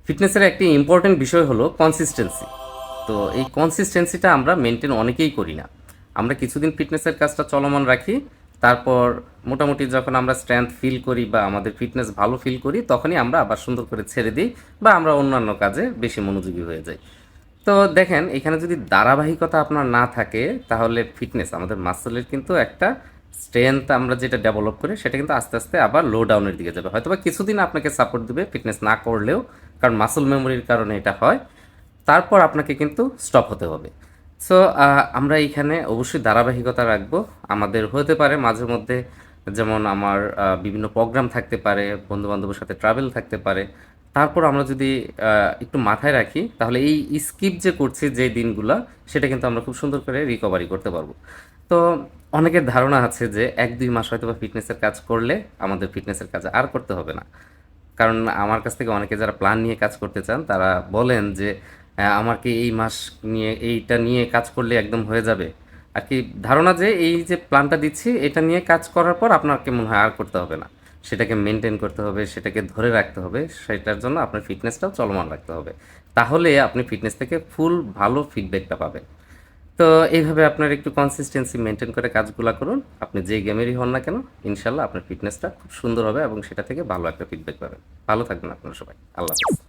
ফিটনেসের একটি ইম্পর্টেন্ট বিষয় হলো কনসিস্টেন্সি। তো এই কনসিস্টেন্সিটা আমরা মেনটেন অনেকেই করি না। আমরা কিছুদিন ফিটনেসের কাজটা চলমান রাখি, তারপর মোটামুটি যখন আমরা স্ট্রেংথ ফিল করি বা আমাদের ফিটনেস ভালো ফিল করি তখনই আমরা আবার সুন্দর করে ছেড়ে দিই বা আমরা অন্যান্য কাজে বেশি মনোযোগী হয়ে যাই। তো দেখেন এখানে যদি ধারাবাহিকতা আপনার না থাকে তাহলে ফিটনেস আমাদের মাসেলের কিন্তু একটা স্ট্রেংথ আমরা যেটা ডেভেলপ করি সেটা কিন্তু আস্তে আস্তে আবার লো ডাউনের দিকে যাবে। হয়তোবা কিছুদিন আপনাকে সাপোর্ট দিবে ফিটনেস না করলেও, কারণ মাসল মেমোরির কারণে এটা হয়। তারপর আপনাকে কিন্তু স্টপ হতে হবে। সো আমরা এইখানে অবশ্যই ধারাবাহিকতা রাখবো। আমাদের হতে পারে মাঝে মধ্যে, যেমন আমার বিভিন্ন প্রোগ্রাম থাকতে পারে, বন্ধু বান্ধবের সাথে ট্রাভেল থাকতে পারে। তারপর আমরা যদি একটু মাথায় রাখি তাহলে এই স্কিপ যে করছি যে দিনগুলা, সেটা কিন্তু আমরা খুব সুন্দর করে রিকভারি করতে পারবো। তো অনেকের ধারণা আছে যে ১-২ মাস হয়তো বা ফিটনেসের কাজ করলে আমাদের ফিটনেসের কাজ আর করতে হবে না। কারণ আমার কাছ থেকে অনেকে যারা প্ল্যান নিয়ে কাজ করতে চান তারা বলেন যে আমার কি এই মাস নিয়ে এইটা নিয়ে কাজ করলে একদম হয়ে যাবে। আর কি ধারণা যে এই যে প্ল্যানটা দিচ্ছি এটা নিয়ে কাজ করার পর আপনাকে মনে হয় আর করতে হবে না। সেটাকে মেনটেন করতে হবে, সেটাকে ধরে রাখতে হবে, সেটার জন্য আপনার ফিটনেসটাও চলমান রাখতে হবে। তাহলে আপনি ফিটনেস থেকে ফুল ভালো ফিডব্যাকটা পাবেন। তো এইভাবে আপনার একটু কনসিস্টেন্সি মেনটেন করে কাজগুলা করুন। আপনি যে গেমেরই হন না কেন, ইনশাল্লাহ আপনার ফিটনেসটা খুব সুন্দর হবে এবং সেটা থেকে ভালো একটা ফিডব্যাক পাবেন। ভালো থাকবেন আপনারা সবাই। আল্লাহ হাফেজ।